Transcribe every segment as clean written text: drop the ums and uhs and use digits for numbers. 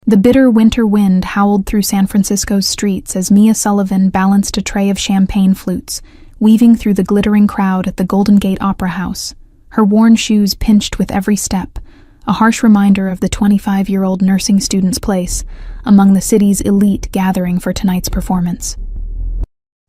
The bitter winter wind howled through San Francisco's streets as Mia Sullivan balanced a tray of champagne flutes, weaving through the glittering crowd at the Golden Gate Opera House. Her worn shoes pinched with every step, a harsh reminder of the 25-year-old nursing student's place among the city's elite gathering for tonight's performance.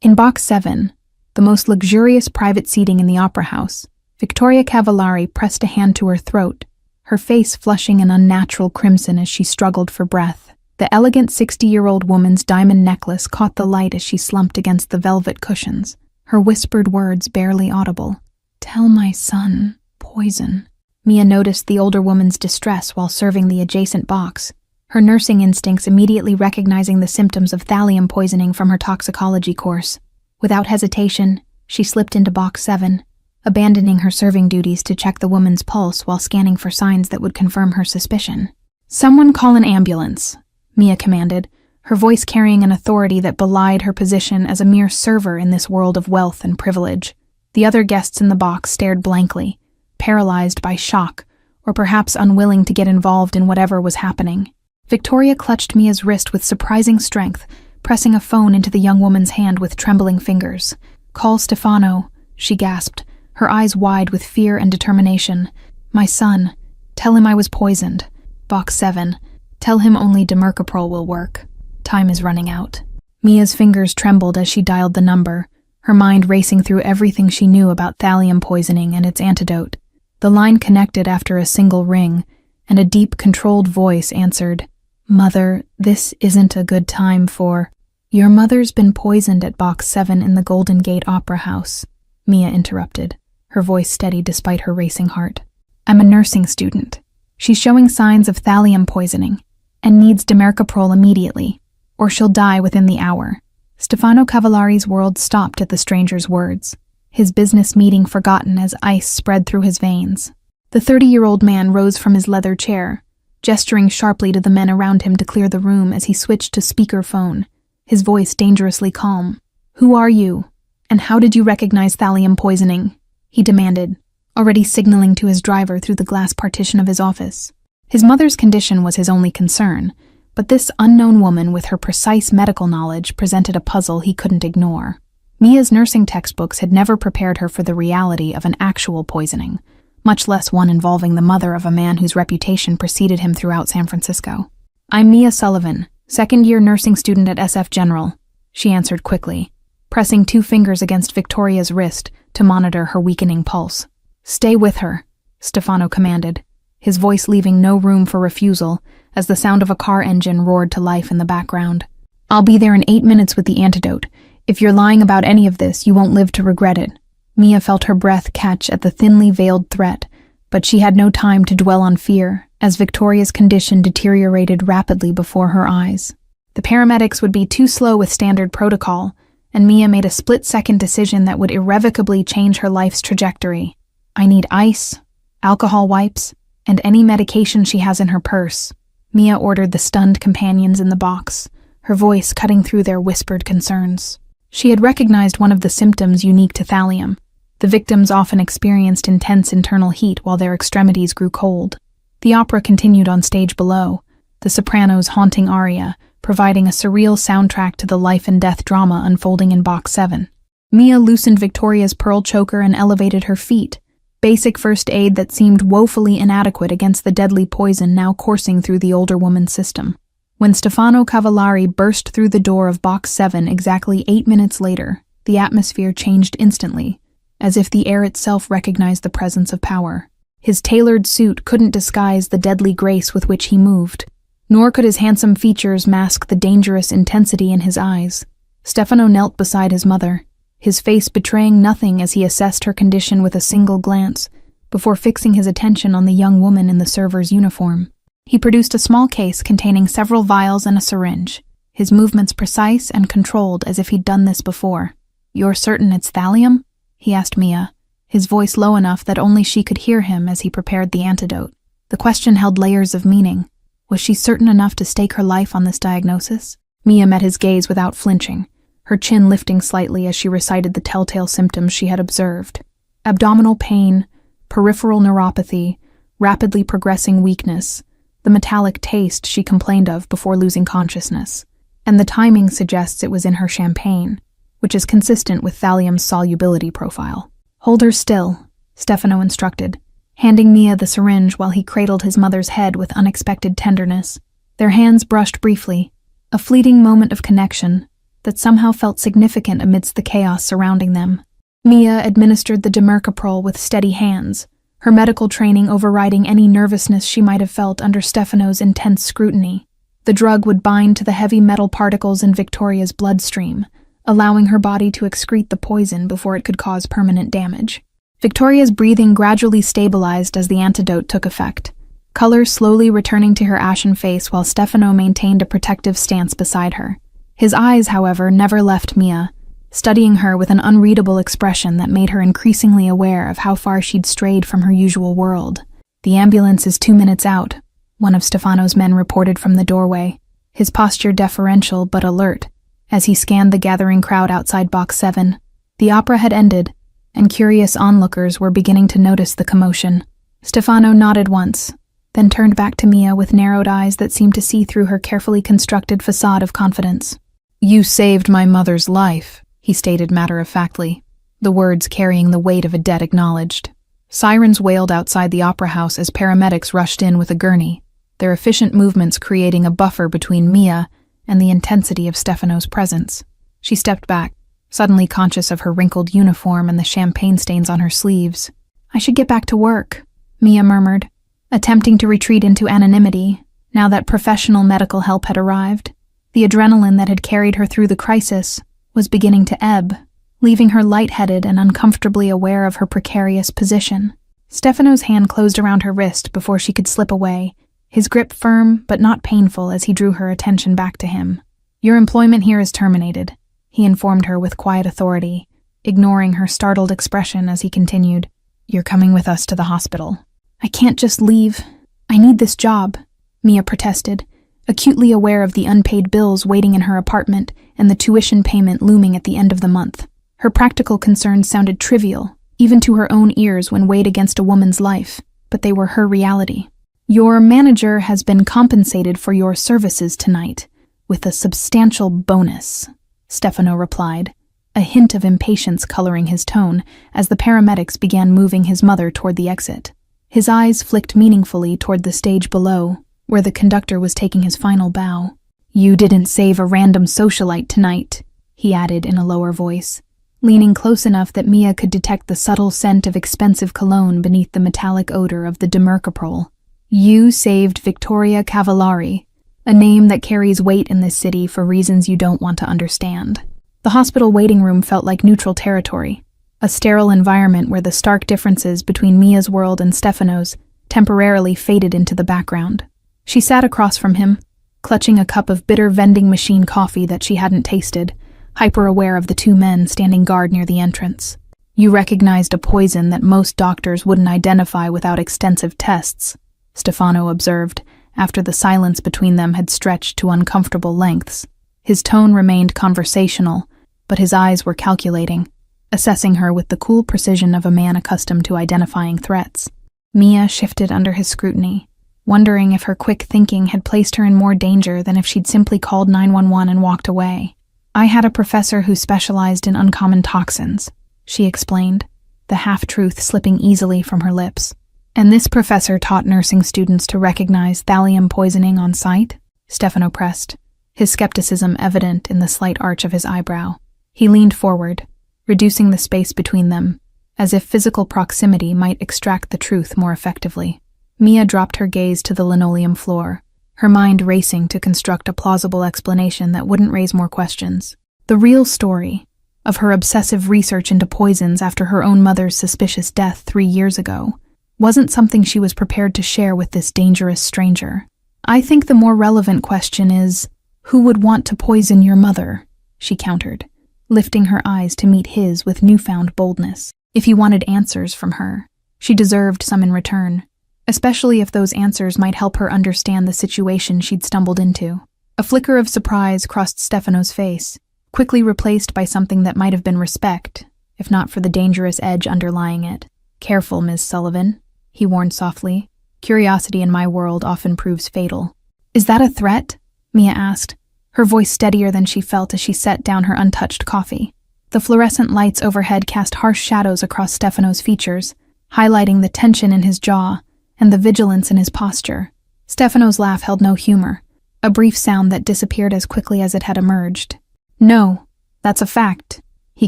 In Box 7, the most luxurious private seating in the Opera House, Victoria Cavallari pressed a hand to her throat, her face flushing an unnatural crimson as she struggled for breath. The elegant 60-year-old woman's diamond necklace caught the light as she slumped against the velvet cushions, her whispered words barely audible. "Tell my son, poison." Mia noticed the older woman's distress while serving the adjacent box, her nursing instincts immediately recognizing the symptoms of thallium poisoning from her toxicology course. Without hesitation, she slipped into Box 7, abandoning her serving duties to check the woman's pulse while scanning for signs that would confirm her suspicion. "Someone call an ambulance," Mia commanded, her voice carrying an authority that belied her position as a mere server in this world of wealth and privilege. The other guests in the box stared blankly, paralyzed by shock, or perhaps unwilling to get involved in whatever was happening. Victoria clutched Mia's wrist with surprising strength, pressing a phone into the young woman's hand with trembling fingers. "Call Stefano," she gasped, her eyes wide with fear and determination. "My son. Tell him I was poisoned. Box 7. Tell him only demercaprol will work. Time is running out." Mia's fingers trembled as she dialed the number, her mind racing through everything she knew about thallium poisoning and its antidote. The line connected after a single ring, and a deep, controlled voice answered. "Mother, this isn't a good time for—" "Your mother's been poisoned at Box 7 in the Golden Gate Opera House," Mia interrupted, her voice steady despite her racing heart. "I'm a nursing student. She's showing signs of thallium poisoning and needs demercaprol immediately, or she'll die within the hour." Stefano Cavallari's world stopped at the stranger's words, his business meeting forgotten as ice spread through his veins. The 30-year-old man rose from his leather chair, gesturing sharply to the men around him to clear the room as he switched to speakerphone, his voice dangerously calm. "Who are you, and how did you recognize thallium poisoning?" he demanded, already signaling to his driver through the glass partition of his office. His mother's condition was his only concern, but this unknown woman with her precise medical knowledge presented a puzzle he couldn't ignore. Mia's nursing textbooks had never prepared her for the reality of an actual poisoning, much less one involving the mother of a man whose reputation preceded him throughout San Francisco. "I'm Mia Sullivan, second-year nursing student at SF General," she answered quickly, pressing 2 fingers against Victoria's wrist to monitor her weakening pulse. "Stay with her," Stefano commanded, his voice leaving no room for refusal as the sound of a car engine roared to life in the background. "I'll be there in 8 minutes with the antidote. If you're lying about any of this, you won't live to regret it." Mia felt her breath catch at the thinly veiled threat, but she had no time to dwell on fear as Victoria's condition deteriorated rapidly before her eyes. The paramedics would be too slow with standard protocol, and Mia made a split-second decision that would irrevocably change her life's trajectory. "I need ice, alcohol wipes, and any medication she has in her purse," Mia ordered the stunned companions in the box, her voice cutting through their whispered concerns. She had recognized one of the symptoms unique to thallium. The victims often experienced intense internal heat while their extremities grew cold. The opera continued on stage below, the soprano's haunting aria providing a surreal soundtrack to the life-and-death drama unfolding in Box 7. Mia loosened Victoria's pearl choker and elevated her feet, basic first aid that seemed woefully inadequate against the deadly poison now coursing through the older woman's system. When Stefano Cavallari burst through the door of Box 7 exactly 8 minutes later, the atmosphere changed instantly, as if the air itself recognized the presence of power. His tailored suit couldn't disguise the deadly grace with which he moved, nor could his handsome features mask the dangerous intensity in his eyes. Stefano knelt beside his mother, his face betraying nothing as he assessed her condition with a single glance, before fixing his attention on the young woman in the server's uniform. He produced a small case containing several vials and a syringe, his movements precise and controlled as if he'd done this before. "You're certain it's thallium?" he asked Mia, his voice low enough that only she could hear him as he prepared the antidote. The question held layers of meaning. Was she certain enough to stake her life on this diagnosis? Mia met his gaze without flinching, her chin lifting slightly as she recited the telltale symptoms she had observed. Abdominal pain, peripheral neuropathy, rapidly progressing weakness. the metallic taste she complained of before losing consciousness, and the timing suggests it was in her champagne, which is consistent with thallium's solubility profile. "Hold her still," Stefano instructed, handing Mia the syringe while he cradled his mother's head with unexpected tenderness. Their hands brushed briefly, a fleeting moment of connection that somehow felt significant amidst the chaos surrounding them. Mia administered the dimercaprol with steady hands, her medical training overriding any nervousness she might have felt under Stefano's intense scrutiny. The drug would bind to the heavy metal particles in Victoria's bloodstream, allowing her body to excrete the poison before it could cause permanent damage. Victoria's breathing gradually stabilized as the antidote took effect, color slowly returning to her ashen face while Stefano maintained a protective stance beside her. His eyes, however, never left Mia, studying her with an unreadable expression that made her increasingly aware of how far she'd strayed from her usual world. "The ambulance is 2 minutes out," one of Stefano's men reported from the doorway, his posture deferential but alert, as he scanned the gathering crowd outside Box 7. The opera had ended, and curious onlookers were beginning to notice the commotion. Stefano nodded once, then turned back to Mia with narrowed eyes that seemed to see through her carefully constructed facade of confidence. "You saved my mother's life," he stated matter-of-factly, the words carrying the weight of a debt acknowledged. Sirens wailed outside the opera house as paramedics rushed in with a gurney, their efficient movements creating a buffer between Mia and the intensity of Stefano's presence. She stepped back, suddenly conscious of her wrinkled uniform and the champagne stains on her sleeves. "I should get back to work," Mia murmured, attempting to retreat into anonymity now that professional medical help had arrived. The adrenaline that had carried her through the crisis was beginning to ebb, leaving her lightheaded and uncomfortably aware of her precarious position. Stefano's hand closed around her wrist before she could slip away, his grip firm but not painful as he drew her attention back to him. "Your employment here is terminated," he informed her with quiet authority, ignoring her startled expression as he continued. "You're coming with us to the hospital." "I can't just leave. I need this job," Mia protested, acutely aware of the unpaid bills waiting in her apartment and the tuition payment looming at the end of the month. Her practical concerns sounded trivial, even to her own ears when weighed against a woman's life, but they were her reality. "Your manager has been compensated for your services tonight, with a substantial bonus," Stefano replied, a hint of impatience coloring his tone as the paramedics began moving his mother toward the exit. His eyes flicked meaningfully toward the stage below, where the conductor was taking his final bow. "You didn't save a random socialite tonight," he added in a lower voice, leaning close enough that Mia could detect the subtle scent of expensive cologne beneath the metallic odor of the dimercaprol. "You saved Victoria Cavallari, a name that carries weight in this city for reasons you don't want to understand." The hospital waiting room felt like neutral territory, a sterile environment where the stark differences between Mia's world and Stefano's temporarily faded into the background. She sat across from him, clutching a cup of bitter vending machine coffee that she hadn't tasted, hyper-aware of the two men standing guard near the entrance. "You recognized a poison that most doctors wouldn't identify without extensive tests," Stefano observed, after the silence between them had stretched to uncomfortable lengths. His tone remained conversational, but his eyes were calculating, assessing her with the cool precision of a man accustomed to identifying threats. Mia shifted under his scrutiny, wondering if her quick thinking had placed her in more danger than if she'd simply called 911 and walked away. "I had a professor who specialized in uncommon toxins," she explained, the half-truth slipping easily from her lips. "And this professor taught nursing students to recognize thallium poisoning on sight?" Stefano pressed, his skepticism evident in the slight arch of his eyebrow. He leaned forward, reducing the space between them, as if physical proximity might extract the truth more effectively. Mia dropped her gaze to the linoleum floor, her mind racing to construct a plausible explanation that wouldn't raise more questions. The real story of her obsessive research into poisons after her own mother's suspicious death 3 years ago wasn't something she was prepared to share with this dangerous stranger. "I think the more relevant question is, who would want to poison your mother?" she countered, lifting her eyes to meet his with newfound boldness. If he wanted answers from her, she deserved some in return, especially if those answers might help her understand the situation she'd stumbled into. A flicker of surprise crossed Stefano's face, quickly replaced by something that might have been respect, if not for the dangerous edge underlying it. "Careful, Ms. Sullivan," he warned softly, Curiosity in my world often proves fatal. Is that a threat? Mia asked, her voice steadier than she felt as she set down her untouched coffee. The fluorescent lights overhead cast harsh shadows across Stefano's features, highlighting the tension in his jaw and the vigilance in his posture. Stefano's laugh held no humor, a brief sound that disappeared as quickly as it had emerged. No, that's a fact, he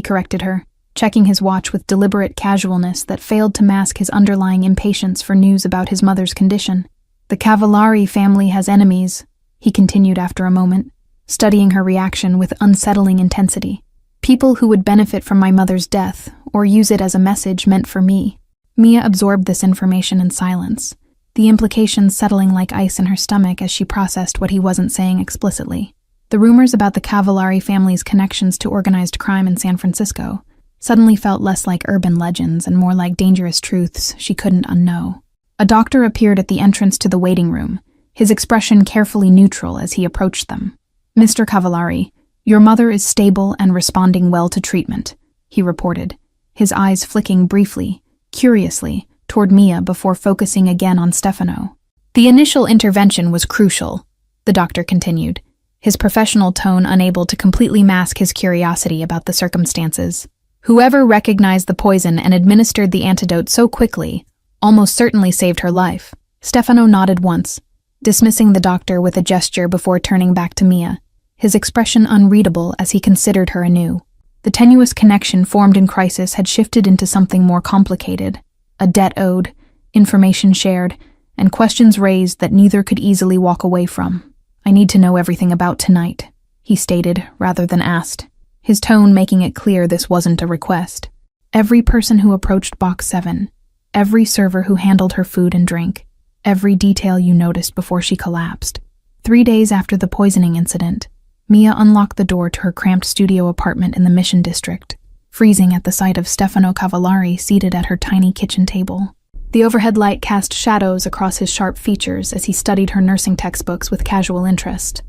corrected her, checking his watch with deliberate casualness that failed to mask his underlying impatience for news about his mother's condition. The Cavallari family has enemies, he continued after a moment, studying her reaction with unsettling intensity. People who would benefit from my mother's death, or use it as a message meant for me. Mia absorbed this information in silence, the implications settling like ice in her stomach as she processed what he wasn't saying explicitly. The rumors about the Cavallari family's connections to organized crime in San Francisco suddenly felt less like urban legends and more like dangerous truths she couldn't unknow. A doctor appeared at the entrance to the waiting room, his expression carefully neutral as he approached them. Mr. Cavallari, your mother is stable and responding well to treatment, he reported, his eyes flicking briefly, curiously, toward Mia before focusing again on Stefano. The initial intervention was crucial, the doctor continued, his professional tone unable to completely mask his curiosity about the circumstances. Whoever recognized the poison and administered the antidote so quickly almost certainly saved her life. Stefano nodded once, dismissing the doctor with a gesture before turning back to Mia, his expression unreadable as he considered her anew. The tenuous connection formed in crisis had shifted into something more complicated, a debt owed, information shared, and questions raised that neither could easily walk away from. I need to know everything about tonight, he stated rather than asked, his tone making it clear this wasn't a request. Every person who approached Box 7, every server who handled her food and drink, every detail you noticed before she collapsed. 3 days after the poisoning incident, Mia unlocked the door to her cramped studio apartment in the Mission District, freezing at the sight of Stefano Cavallari seated at her tiny kitchen table. The overhead light cast shadows across his sharp features as he studied her nursing textbooks with casual interest.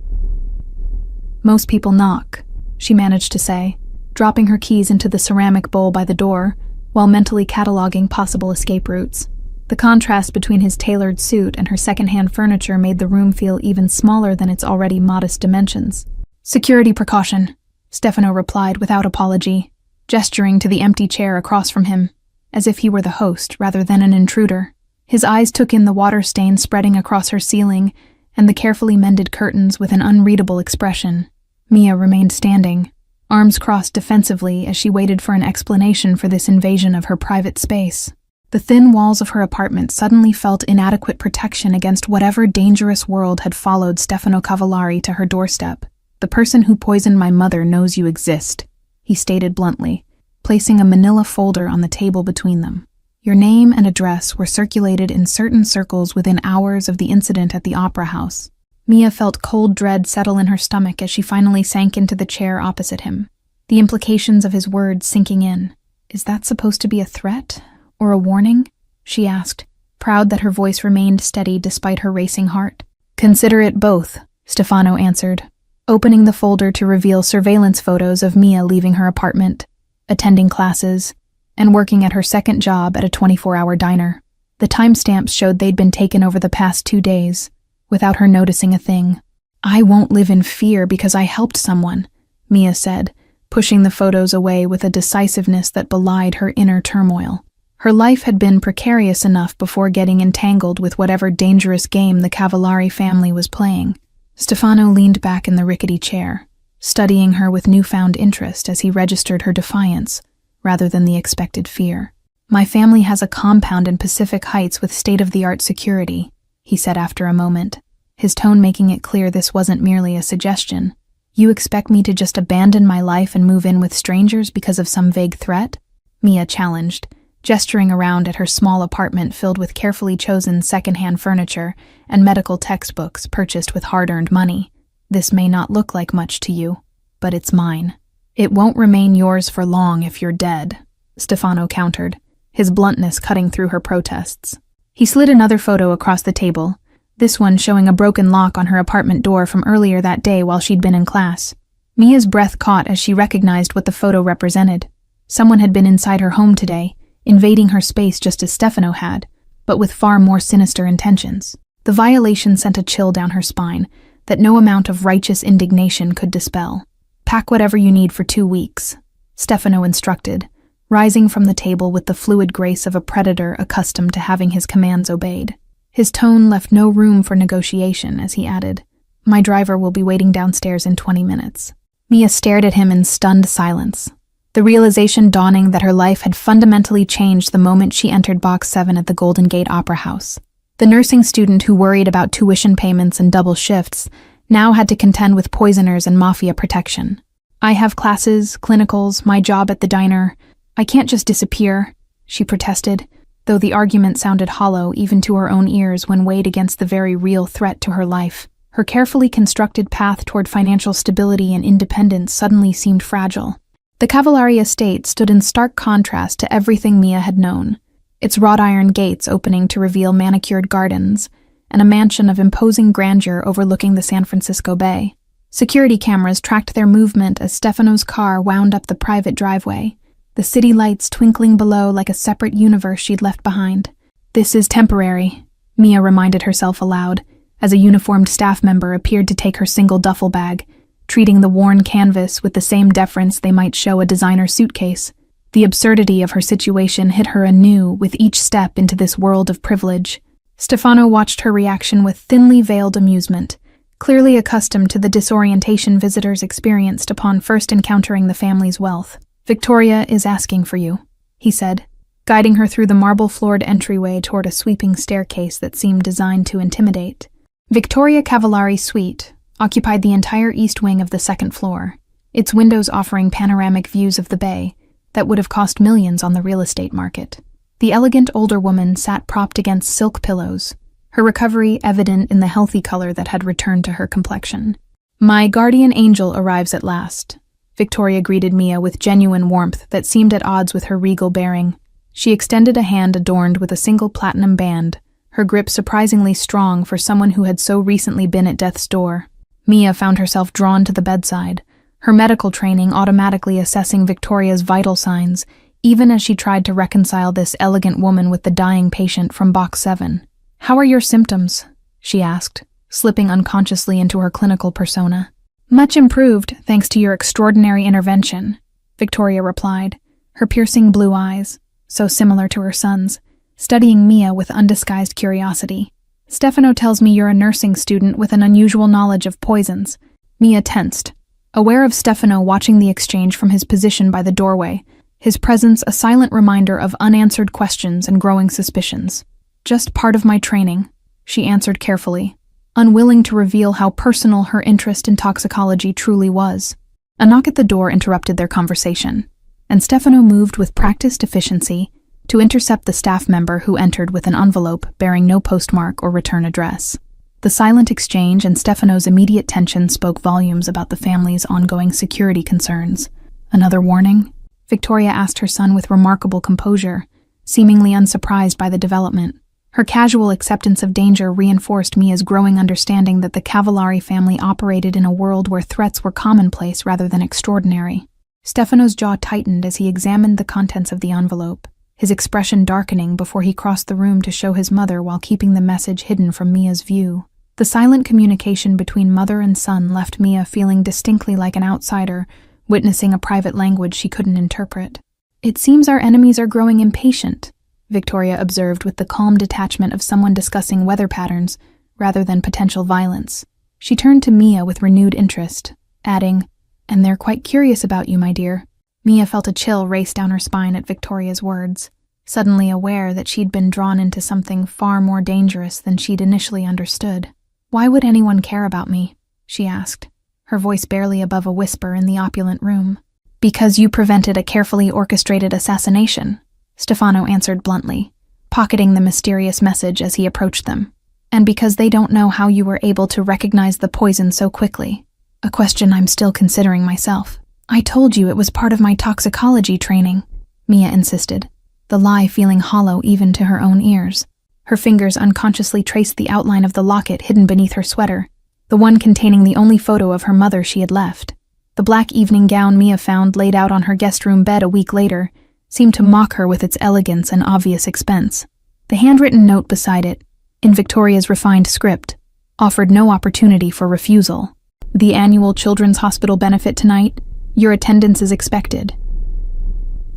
Most people knock, she managed to say, dropping her keys into the ceramic bowl by the door, while mentally cataloging possible escape routes. The contrast between his tailored suit and her secondhand furniture made the room feel even smaller than its already modest dimensions. Security precaution, Stefano replied without apology, gesturing to the empty chair across from him, as if he were the host rather than an intruder. His eyes took in the water stain spreading across her ceiling and the carefully mended curtains with an unreadable expression. Mia remained standing, arms crossed defensively as she waited for an explanation for this invasion of her private space. The thin walls of her apartment suddenly felt inadequate protection against whatever dangerous world had followed Stefano Cavallari to her doorstep. The person who poisoned my mother knows you exist, he stated bluntly, placing a manila folder on the table between them. Your name and address were circulated in certain circles within hours of the incident at the Opera House. Mia felt cold dread settle in her stomach as she finally sank into the chair opposite him, the implications of his words sinking in. Is that supposed to be a threat? Or a warning? She asked, proud that her voice remained steady despite her racing heart. Consider it both, Stefano answered, opening the folder to reveal surveillance photos of Mia leaving her apartment, attending classes, and working at her second job at a 24-hour diner. The timestamps showed they'd been taken over the past 2 days, without her noticing a thing. I won't live in fear because I helped someone, Mia said, pushing the photos away with a decisiveness that belied her inner turmoil. Her life had been precarious enough before getting entangled with whatever dangerous game the Cavallari family was playing. Stefano leaned back in the rickety chair, studying her with newfound interest as he registered her defiance, rather than the expected fear. My family has a compound in Pacific Heights with state-of-the-art security, he said after a moment, his tone making it clear this wasn't merely a suggestion. You expect me to just abandon my life and move in with strangers because of some vague threat? Mia challenged, gesturing around at her small apartment filled with carefully chosen second-hand furniture and medical textbooks purchased with hard-earned money. This may not look like much to you, but it's mine. It won't remain yours for long if you're dead, Stefano countered, his bluntness cutting through her protests. He slid another photo across the table, this one showing a broken lock on her apartment door from earlier that day while she'd been in class. Mia's breath caught as she recognized what the photo represented. Someone had been inside her home today, invading her space just as Stefano had, but with far more sinister intentions. The violation sent a chill down her spine that no amount of righteous indignation could dispel. "Pack whatever you need for 2 weeks," Stefano instructed, rising from the table with the fluid grace of a predator accustomed to having his commands obeyed. His tone left no room for negotiation as he added, "My driver will be waiting downstairs in 20 minutes. Mia stared at him in stunned silence, the realization dawning that her life had fundamentally changed the moment she entered Box 7 at the Golden Gate Opera House. The nursing student who worried about tuition payments and double shifts now had to contend with poisoners and mafia protection. "I have classes, clinicals, my job at the diner. I can't just disappear," she protested, though the argument sounded hollow even to her own ears when weighed against the very real threat to her life. Her carefully constructed path toward financial stability and independence suddenly seemed fragile. The Cavallari estate stood in stark contrast to everything Mia had known, its wrought iron gates opening to reveal manicured gardens, and a mansion of imposing grandeur overlooking the San Francisco Bay. Security cameras tracked their movement as Stefano's car wound up the private driveway, the city lights twinkling below like a separate universe she'd left behind. "This is temporary," Mia reminded herself aloud, as a uniformed staff member appeared to take her single duffel bag, treating the worn canvas with the same deference they might show a designer suitcase. The absurdity of her situation hit her anew with each step into this world of privilege. Stefano watched her reaction with thinly veiled amusement, clearly accustomed to the disorientation visitors experienced upon first encountering the family's wealth. "Victoria is asking for you," he said, guiding her through the marble-floored entryway toward a sweeping staircase that seemed designed to intimidate. Victoria Cavallari's suite occupied the entire east wing of the second floor, its windows offering panoramic views of the bay that would have cost millions on the real estate market. The elegant older woman sat propped against silk pillows, her recovery evident in the healthy color that had returned to her complexion. "My guardian angel arrives at last," Victoria greeted Mia with genuine warmth that seemed at odds with her regal bearing. She extended a hand adorned with a single platinum band, her grip surprisingly strong for someone who had so recently been at death's door. Mia found herself drawn to the bedside, her medical training automatically assessing Victoria's vital signs, even as she tried to reconcile this elegant woman with the dying patient from Box 7. "How are your symptoms?" she asked, slipping unconsciously into her clinical persona. "Much improved, thanks to your extraordinary intervention," Victoria replied, her piercing blue eyes, so similar to her son's, studying Mia with undisguised curiosity. "Stefano tells me you're a nursing student with an unusual knowledge of poisons." Mia tensed, aware of Stefano watching the exchange from his position by the doorway, his presence a silent reminder of unanswered questions and growing suspicions. "Just part of my training," she answered carefully, unwilling to reveal how personal her interest in toxicology truly was. A knock at the door interrupted their conversation, and Stefano moved with practiced efficiency to intercept the staff member who entered with an envelope bearing no postmark or return address. The silent exchange and Stefano's immediate tension spoke volumes about the family's ongoing security concerns. "Another warning?" Victoria asked her son with remarkable composure, seemingly unsurprised by the development. Her casual acceptance of danger reinforced Mia's growing understanding that the Cavallari family operated in a world where threats were commonplace rather than extraordinary. Stefano's jaw tightened as he examined the contents of the envelope, his expression darkening before he crossed the room to show his mother while keeping the message hidden from Mia's view. The silent communication between mother and son left Mia feeling distinctly like an outsider, witnessing a private language she couldn't interpret. "It seems our enemies are growing impatient," Victoria observed with the calm detachment of someone discussing weather patterns rather than potential violence. She turned to Mia with renewed interest, adding, "And they're quite curious about you, my dear." Mia felt a chill race down her spine at Victoria's words, suddenly aware that she'd been drawn into something far more dangerous than she'd initially understood. "Why would anyone care about me?" she asked, her voice barely above a whisper in the opulent room. "Because you prevented a carefully orchestrated assassination," Stefano answered bluntly, pocketing the mysterious message as he approached them. "And because they don't know how you were able to recognize the poison so quickly. A question I'm still considering myself." "I told you it was part of my toxicology training," Mia insisted, the lie feeling hollow even to her own ears. Her fingers unconsciously traced the outline of the locket hidden beneath her sweater, the one containing the only photo of her mother she had left. The black evening gown Mia found laid out on her guest room bed a week later seemed to mock her with its elegance and obvious expense. The handwritten note beside it, in Victoria's refined script, offered no opportunity for refusal. The annual Children's Hospital benefit tonight. Your attendance is expected.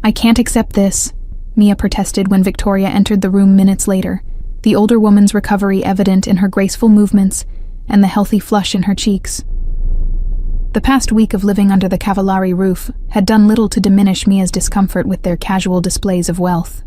I can't accept this, Mia protested when Victoria entered the room minutes later, the older woman's recovery evident in her graceful movements and the healthy flush in her cheeks. The past week of living under the Cavallari roof had done little to diminish Mia's discomfort with their casual displays of wealth.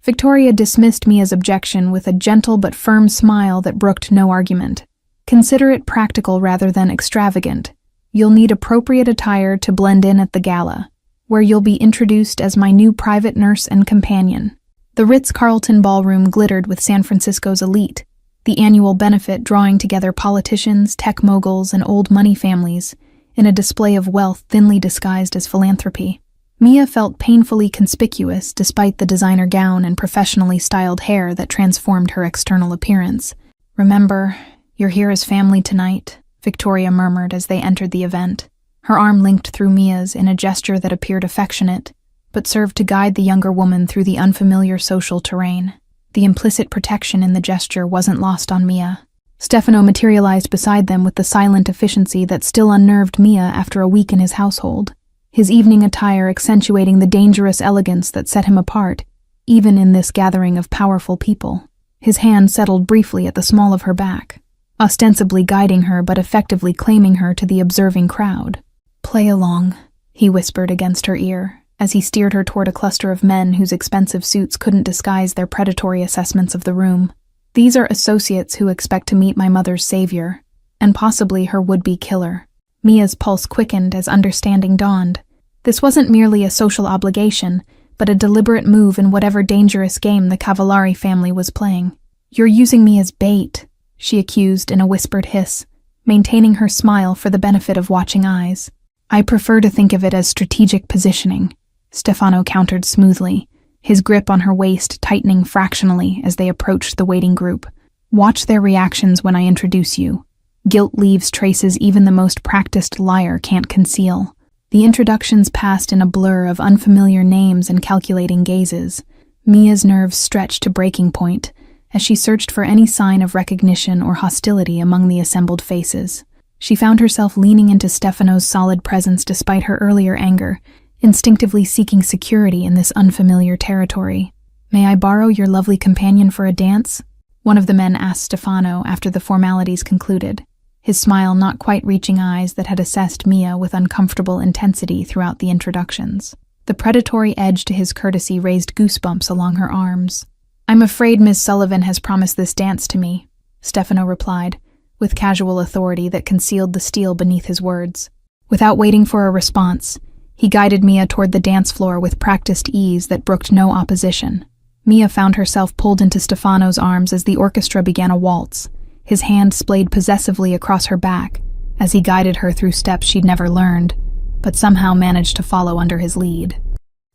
Victoria dismissed Mia's objection with a gentle but firm smile that brooked no argument. Consider it practical rather than extravagant. You'll need appropriate attire to blend in at the gala, where you'll be introduced as my new private nurse and companion. The Ritz-Carlton ballroom glittered with San Francisco's elite, the annual benefit drawing together politicians, tech moguls, and old money families in a display of wealth thinly disguised as philanthropy. Mia felt painfully conspicuous despite the designer gown and professionally styled hair that transformed her external appearance. Remember, you're here as family tonight, Victoria murmured as they entered the event. Her arm linked through Mia's in a gesture that appeared affectionate, but served to guide the younger woman through the unfamiliar social terrain. The implicit protection in the gesture wasn't lost on Mia. Stefano materialized beside them with the silent efficiency that still unnerved Mia after a week in his household, his evening attire accentuating the dangerous elegance that set him apart, even in this gathering of powerful people. His hand settled briefly at the small of her back, ostensibly guiding her but effectively claiming her to the observing crowd. "Play along," he whispered against her ear, as he steered her toward a cluster of men whose expensive suits couldn't disguise their predatory assessments of the room. "These are associates who expect to meet my mother's savior, and possibly her would-be killer." Mia's pulse quickened as understanding dawned. This wasn't merely a social obligation, but a deliberate move in whatever dangerous game the Cavallari family was playing. "You're using me as bait," she accused in a whispered hiss, maintaining her smile for the benefit of watching eyes. "I prefer to think of it as strategic positioning," Stefano countered smoothly, his grip on her waist tightening fractionally as they approached the waiting group. "Watch their reactions when I introduce you. Guilt leaves traces even the most practiced liar can't conceal." The introductions passed in a blur of unfamiliar names and calculating gazes. Mia's nerves stretched to breaking point as she searched for any sign of recognition or hostility among the assembled faces. She found herself leaning into Stefano's solid presence despite her earlier anger, instinctively seeking security in this unfamiliar territory. "May I borrow your lovely companion for a dance?" one of the men asked Stefano after the formalities concluded, his smile not quite reaching eyes that had assessed Mia with uncomfortable intensity throughout the introductions. The predatory edge to his courtesy raised goosebumps along her arms. "I'm afraid Ms. Sullivan has promised this dance to me," Stefano replied, with casual authority that concealed the steel beneath his words. Without waiting for a response, he guided Mia toward the dance floor with practiced ease that brooked no opposition. Mia found herself pulled into Stefano's arms as the orchestra began a waltz, his hand splayed possessively across her back as he guided her through steps she'd never learned, but somehow managed to follow under his lead.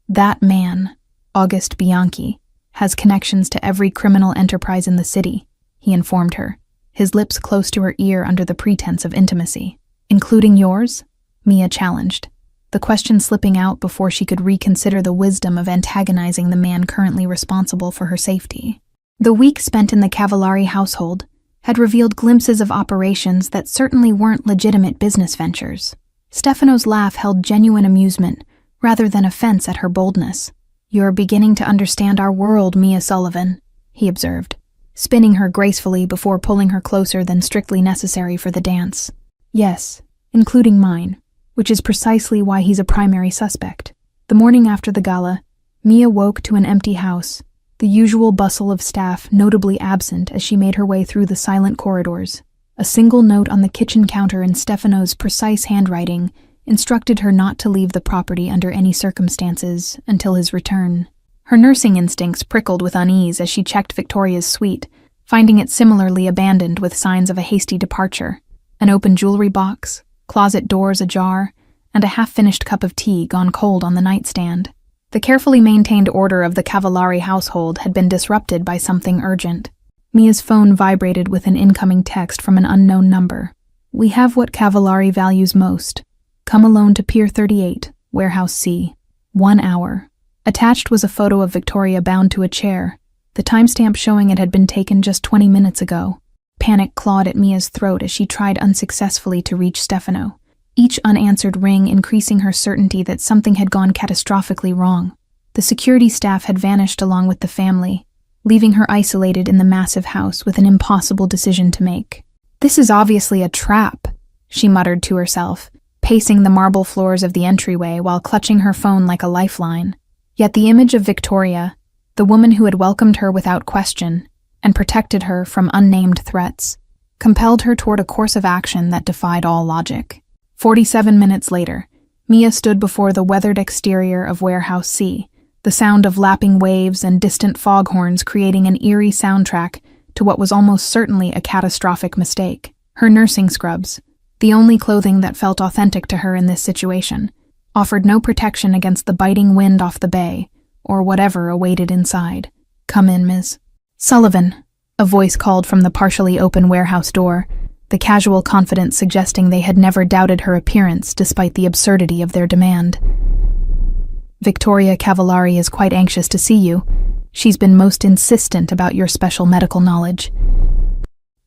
"That man, August Bianchi, has connections to every criminal enterprise in the city," he informed her, his lips close to her ear under the pretense of intimacy. "Including yours?" Mia challenged, the question slipping out before she could reconsider the wisdom of antagonizing the man currently responsible for her safety. The week spent in the Cavallari household had revealed glimpses of operations that certainly weren't legitimate business ventures. Stefano's laugh held genuine amusement, rather than offense at her boldness. "You're beginning to understand our world, Mia Sullivan," he observed, spinning her gracefully before pulling her closer than strictly necessary for the dance. "Yes, including mine, which is precisely why he's a primary suspect." The morning after the gala, Mia woke to an empty house, the usual bustle of staff notably absent as she made her way through the silent corridors. A single note on the kitchen counter in Stefano's precise handwriting instructed her not to leave the property under any circumstances until his return. Her nursing instincts prickled with unease as she checked Victoria's suite, finding it similarly abandoned with signs of a hasty departure. An open jewelry box, closet doors ajar, and a half-finished cup of tea gone cold on the nightstand. The carefully maintained order of the Cavallari household had been disrupted by something urgent. Mia's phone vibrated with an incoming text from an unknown number. "We have what Cavallari values most. Come alone to Pier 38, Warehouse C. 1 hour." Attached was a photo of Victoria bound to a chair, the timestamp showing it had been taken just 20 minutes ago. Panic clawed at Mia's throat as she tried unsuccessfully to reach Stefano, each unanswered ring increasing her certainty that something had gone catastrophically wrong. The security staff had vanished along with the family, leaving her isolated in the massive house with an impossible decision to make. "This is obviously a trap," she muttered to herself, pacing the marble floors of the entryway while clutching her phone like a lifeline. Yet the image of Victoria, the woman who had welcomed her without question and protected her from unnamed threats, compelled her toward a course of action that defied all logic. 47 minutes later, Mia stood before the weathered exterior of Warehouse C, the sound of lapping waves and distant foghorns creating an eerie soundtrack to what was almost certainly a catastrophic mistake. Her nursing scrubs, the only clothing that felt authentic to her in this situation, offered no protection against the biting wind off the bay, or whatever awaited inside. "Come in, Ms. Sullivan," a voice called from the partially open warehouse door, the casual confidence suggesting they had never doubted her appearance despite the absurdity of their demand. "Victoria Cavallari is quite anxious to see you. She's been most insistent about your special medical knowledge."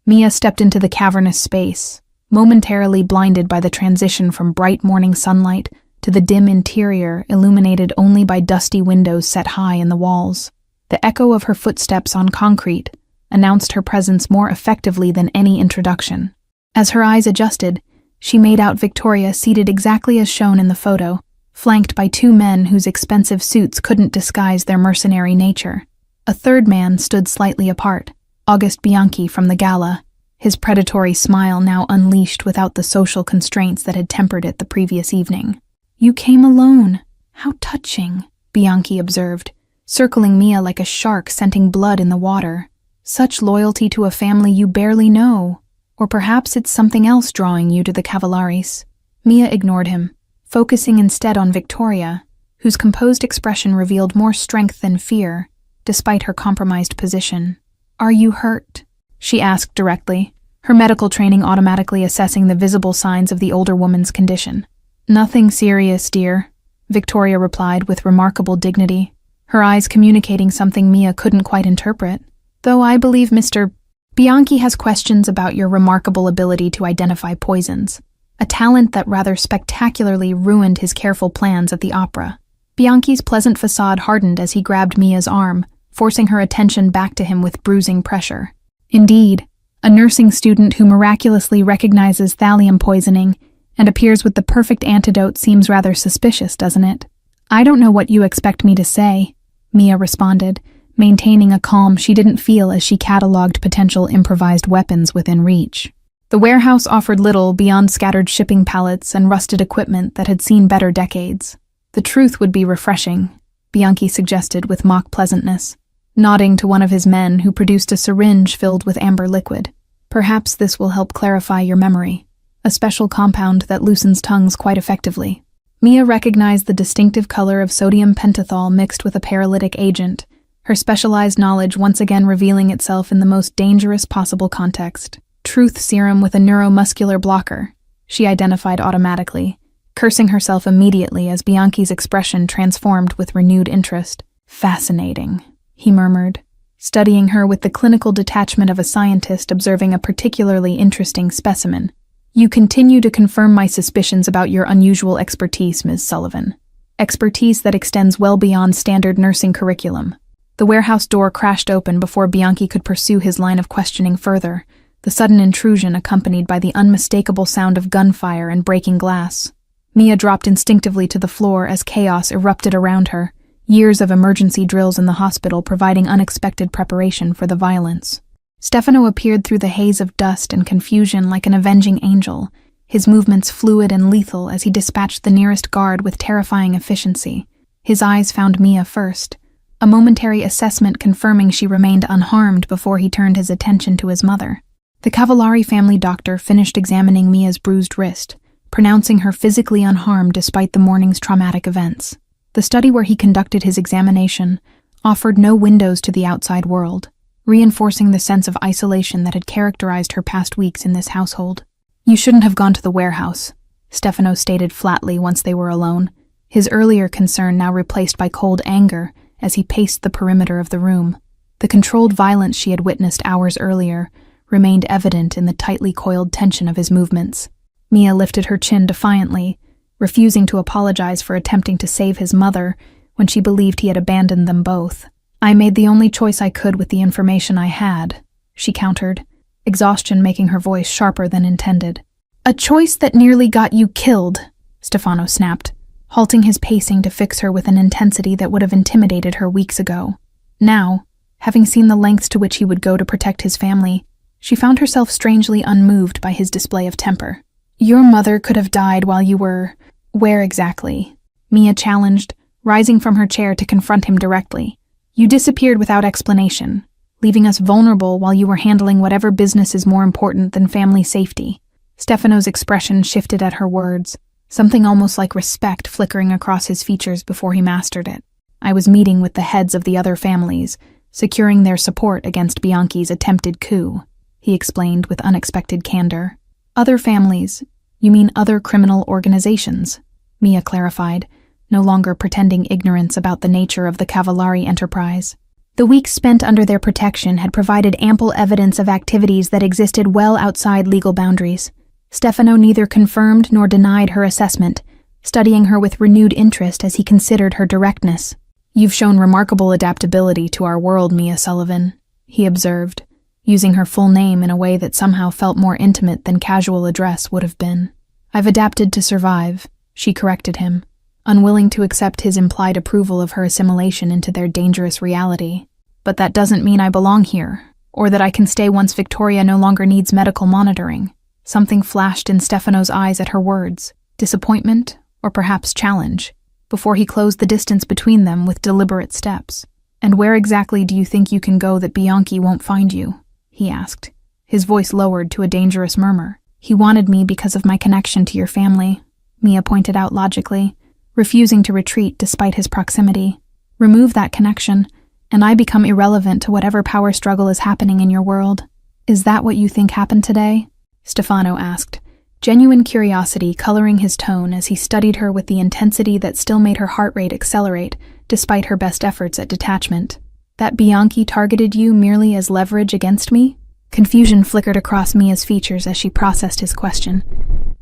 Mia stepped into the cavernous space, momentarily blinded by the transition from bright morning sunlight to the dim interior illuminated only by dusty windows set high in the walls. The echo of her footsteps on concrete announced her presence more effectively than any introduction. As her eyes adjusted, she made out Victoria seated exactly as shown in the photo, flanked by two men whose expensive suits couldn't disguise their mercenary nature. A third man stood slightly apart, August Bianchi from the gala, his predatory smile now unleashed without the social constraints that had tempered it the previous evening. "You came alone. How touching," Bianchi observed, circling Mia like a shark scenting blood in the water. "Such loyalty to a family you barely know. Or perhaps it's something else drawing you to the Cavallaris." Mia ignored him, focusing instead on Victoria, whose composed expression revealed more strength than fear, despite her compromised position. "Are you hurt?" she asked directly, her medical training automatically assessing the visible signs of the older woman's condition. "Nothing serious, dear," Victoria replied with remarkable dignity, her eyes communicating something Mia couldn't quite interpret. "Though I believe Mr. Bianchi has questions about your remarkable ability to identify poisons, a talent that rather spectacularly ruined his careful plans at the opera." Bianchi's pleasant facade hardened as he grabbed Mia's arm, forcing her attention back to him with bruising pressure. "Indeed, a nursing student who miraculously recognizes thallium poisoning and appears with the perfect antidote seems rather suspicious, doesn't it?" "I don't know what you expect me to say," Mia responded, maintaining a calm she didn't feel as she catalogued potential improvised weapons within reach. The warehouse offered little beyond scattered shipping pallets and rusted equipment that had seen better decades. "The truth would be refreshing," Bianchi suggested with mock pleasantness, nodding to one of his men who produced a syringe filled with amber liquid. "Perhaps this will help clarify your memory, a special compound that loosens tongues quite effectively." Mia recognized the distinctive color of sodium pentothal mixed with a paralytic agent, her specialized knowledge once again revealing itself in the most dangerous possible context. "Truth serum with a neuromuscular blocker," she identified automatically, cursing herself immediately as Bianchi's expression transformed with renewed interest. "Fascinating," he murmured, studying her with the clinical detachment of a scientist observing a particularly interesting specimen. "You continue to confirm my suspicions about your unusual expertise, Ms. Sullivan. Expertise that extends well beyond standard nursing curriculum." The warehouse door crashed open before Bianchi could pursue his line of questioning further, the sudden intrusion accompanied by the unmistakable sound of gunfire and breaking glass. Mia dropped instinctively to the floor as chaos erupted around her, years of emergency drills in the hospital providing unexpected preparation for the violence. Stefano appeared through the haze of dust and confusion like an avenging angel, his movements fluid and lethal as he dispatched the nearest guard with terrifying efficiency. His eyes found Mia first, a momentary assessment confirming she remained unharmed before he turned his attention to his mother. The Cavallari family doctor finished examining Mia's bruised wrist, pronouncing her physically unharmed despite the morning's traumatic events. The study where he conducted his examination offered no windows to the outside world, reinforcing the sense of isolation that had characterized her past weeks in this household. "You shouldn't have gone to the warehouse," Stefano stated flatly once they were alone, his earlier concern now replaced by cold anger as he paced the perimeter of the room. The controlled violence she had witnessed hours earlier remained evident in the tightly coiled tension of his movements. Mia lifted her chin defiantly, refusing to apologize for attempting to save his mother when she believed he had abandoned them both. "I made the only choice I could with the information I had," she countered, exhaustion making her voice sharper than intended. "A choice that nearly got you killed," Stefano snapped, halting his pacing to fix her with an intensity that would have intimidated her weeks ago. Now, having seen the lengths to which he would go to protect his family, she found herself strangely unmoved by his display of temper. "Your mother could have died while you were... where exactly?" Mia challenged, rising from her chair to confront him directly. "You disappeared without explanation, leaving us vulnerable while you were handling whatever business is more important than family safety." Stefano's expression shifted at her words, something almost like respect flickering across his features before he mastered it. "I was meeting with the heads of the other families, securing their support against Bianchi's attempted coup," he explained with unexpected candor. "Other families? You mean other criminal organizations?" Mia clarified, no longer pretending ignorance about the nature of the Cavallari enterprise. The weeks spent under their protection had provided ample evidence of activities that existed well outside legal boundaries. Stefano neither confirmed nor denied her assessment, studying her with renewed interest as he considered her directness. "You've shown remarkable adaptability to our world, Mia Sullivan," he observed, using her full name in a way that somehow felt more intimate than casual address would have been. "I've adapted to survive," she corrected him, unwilling to accept his implied approval of her assimilation into their dangerous reality. "But that doesn't mean I belong here, or that I can stay once Victoria no longer needs medical monitoring." Something flashed in Stefano's eyes at her words, disappointment or perhaps challenge, before he closed the distance between them with deliberate steps. "And where exactly do you think you can go that Bianchi won't find you?" he asked, his voice lowered to a dangerous murmur. "He wanted me because of my connection to your family," Mia pointed out logically, refusing to retreat despite his proximity. "Remove that connection, and I become irrelevant to whatever power struggle is happening in your world. Is that what you think happened today?" Stefano asked, genuine curiosity coloring his tone as he studied her with the intensity that still made her heart rate accelerate despite her best efforts at detachment. "That Bianchi targeted you merely as leverage against me?" Confusion flickered across Mia's features as she processed his question,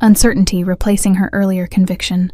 uncertainty replacing her earlier conviction.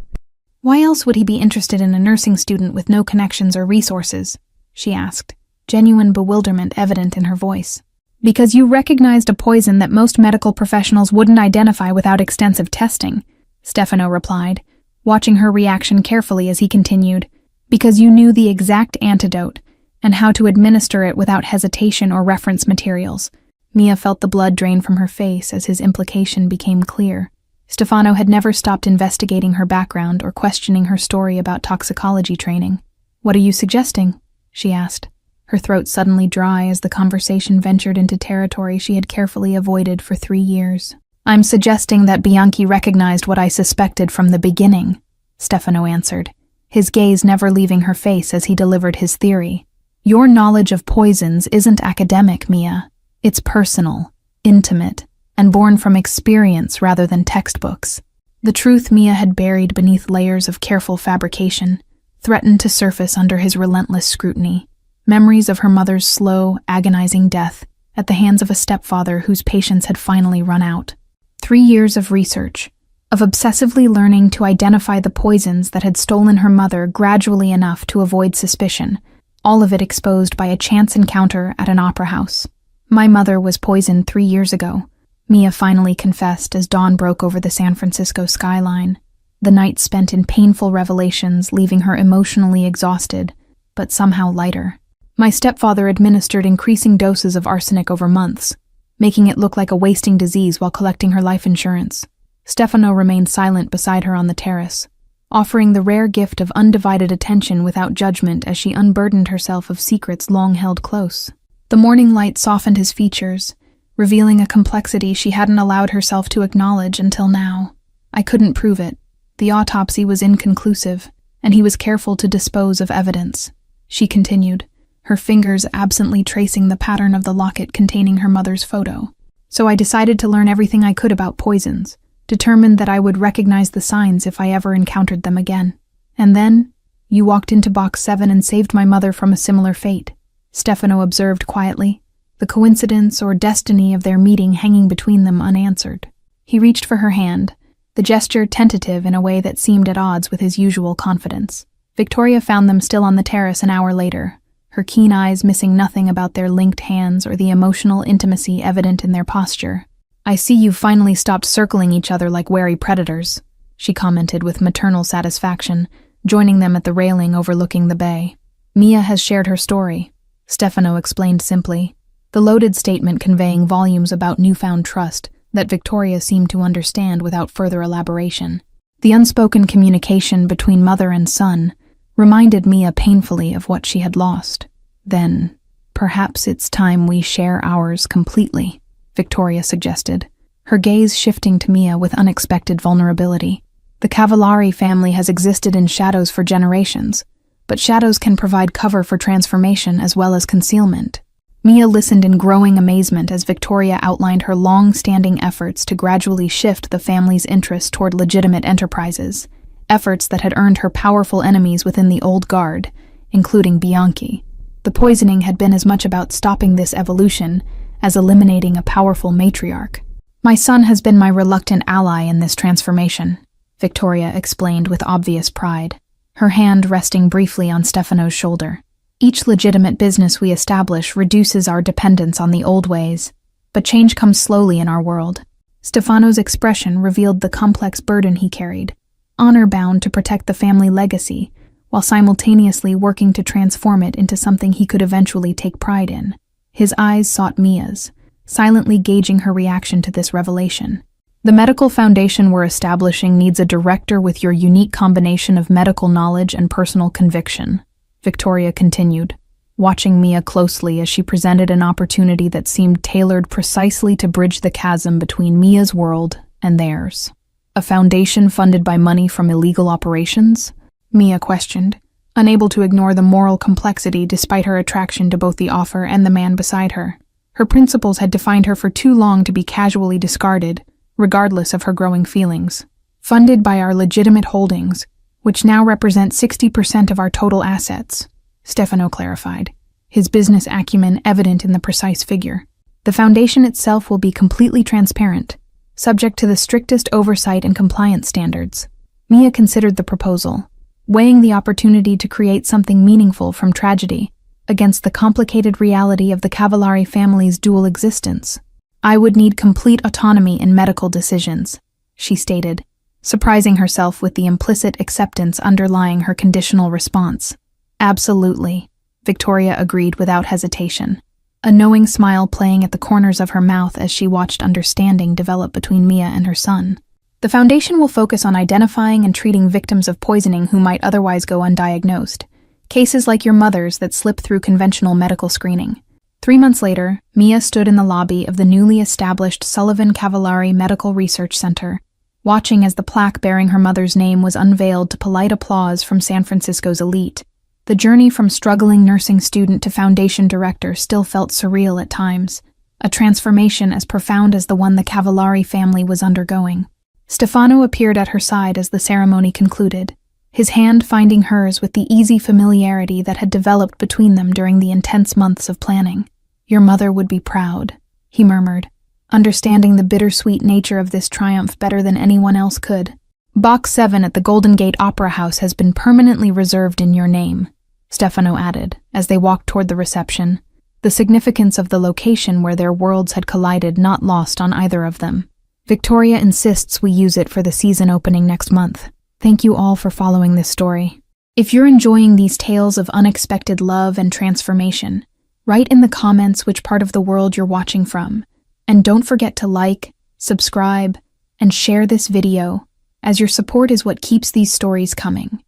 "Why else would he be interested in a nursing student with no connections or resources?" she asked, genuine bewilderment evident in her voice. "Because you recognized a poison that most medical professionals wouldn't identify without extensive testing," Stefano replied, watching her reaction carefully as he continued. "Because you knew the exact antidote and how to administer it without hesitation or reference materials." Mia felt the blood drain from her face as his implication became clear. Stefano had never stopped investigating her background or questioning her story about toxicology training. "What are you suggesting?" she asked, her throat suddenly dry as the conversation ventured into territory she had carefully avoided for 3 years. "I'm suggesting that Bianchi recognized what I suspected from the beginning," Stefano answered, his gaze never leaving her face as he delivered his theory. "Your knowledge of poisons isn't academic, Mia. It's personal, intimate, and born from experience rather than textbooks." The truth Mia had buried beneath layers of careful fabrication threatened to surface under his relentless scrutiny. Memories of her mother's slow, agonizing death at the hands of a stepfather whose patience had finally run out. 3 years of research, of obsessively learning to identify the poisons that had stolen her mother gradually enough to avoid suspicion, all of it exposed by a chance encounter at an opera house. "My mother was poisoned 3 years ago," Mia finally confessed as dawn broke over the San Francisco skyline, the night spent in painful revelations leaving her emotionally exhausted, but somehow lighter. "My stepfather administered increasing doses of arsenic over months, making it look like a wasting disease while collecting her life insurance." Stefano remained silent beside her on the terrace, offering the rare gift of undivided attention without judgment as she unburdened herself of secrets long held close. The morning light softened his features, revealing a complexity she hadn't allowed herself to acknowledge until now. "I couldn't prove it. The autopsy was inconclusive, and he was careful to dispose of evidence," she continued, her fingers absently tracing the pattern of the locket containing her mother's photo. "So I decided to learn everything I could about poisons, determined that I would recognize the signs if I ever encountered them again. And then, you walked into Box 7 and saved my mother from a similar fate." Stefano observed quietly, the coincidence or destiny of their meeting hanging between them unanswered. He reached for her hand, the gesture tentative in a way that seemed at odds with his usual confidence. Victoria found them still on the terrace an hour later, her keen eyes missing nothing about their linked hands or the emotional intimacy evident in their posture. "I see you've finally stopped circling each other like wary predators," she commented with maternal satisfaction, joining them at the railing overlooking the bay. "Mia has shared her story," Stefano explained simply, the loaded statement conveying volumes about newfound trust that Victoria seemed to understand without further elaboration. The unspoken communication between mother and son reminded Mia painfully of what she had lost. "Then, perhaps it's time we share ours completely," Victoria suggested, her gaze shifting to Mia with unexpected vulnerability. "The Cavallari family has existed in shadows for generations, but shadows can provide cover for transformation as well as concealment." Mia listened in growing amazement as Victoria outlined her long-standing efforts to gradually shift the family's interest toward legitimate enterprises, efforts that had earned her powerful enemies within the old guard, including Bianchi. The poisoning had been as much about stopping this evolution as eliminating a powerful matriarch. "My son has been my reluctant ally in this transformation," Victoria explained with obvious pride, her hand resting briefly on Stefano's shoulder. "Each legitimate business we establish reduces our dependence on the old ways, but change comes slowly in our world." Stefano's expression revealed the complex burden he carried, honor-bound to protect the family legacy, while simultaneously working to transform it into something he could eventually take pride in. His eyes sought Mia's, silently gauging her reaction to this revelation. "The medical foundation we're establishing needs a director with your unique combination of medical knowledge and personal conviction," Victoria continued, watching Mia closely as she presented an opportunity that seemed tailored precisely to bridge the chasm between Mia's world and theirs. "A foundation funded by money from illegal operations?" Mia questioned, unable to ignore the moral complexity despite her attraction to both the offer and the man beside her. Her principles had defined her for too long to be casually discarded, regardless of her growing feelings. "Funded by our legitimate holdings, which now represent 60% of our total assets," Stefano clarified, his business acumen evident in the precise figure. "The foundation itself will be completely transparent, subject to the strictest oversight and compliance standards." Mia considered the proposal, weighing the opportunity to create something meaningful from tragedy against the complicated reality of the Cavallari family's dual existence. "I would need complete autonomy in medical decisions," she stated, surprising herself with the implicit acceptance underlying her conditional response. "Absolutely," Victoria agreed without hesitation, a knowing smile playing at the corners of her mouth as she watched understanding develop between Mia and her son. "The foundation will focus on identifying and treating victims of poisoning who might otherwise go undiagnosed, cases like your mother's that slip through conventional medical screening." 3 months later, Mia stood in the lobby of the newly established Sullivan Cavallari Medical Research Center, watching as the plaque bearing her mother's name was unveiled to polite applause from San Francisco's elite. The journey from struggling nursing student to foundation director still felt surreal at times, a transformation as profound as the one the Cavallari family was undergoing. Stefano appeared at her side as the ceremony concluded, his hand finding hers with the easy familiarity that had developed between them during the intense months of planning. "Your mother would be proud," he murmured, understanding the bittersweet nature of this triumph better than anyone else could. "Box 7 at the Golden Gate Opera House has been permanently reserved in your name," Stefano added, as they walked toward the reception, the significance of the location where their worlds had collided not lost on either of them. "Victoria insists we use it for the season opening next month. Thank you all for following this story. If you're enjoying these tales of unexpected love and transformation, write in the comments which part of the world you're watching from. And don't forget to like, subscribe, and share this video, as your support is what keeps these stories coming.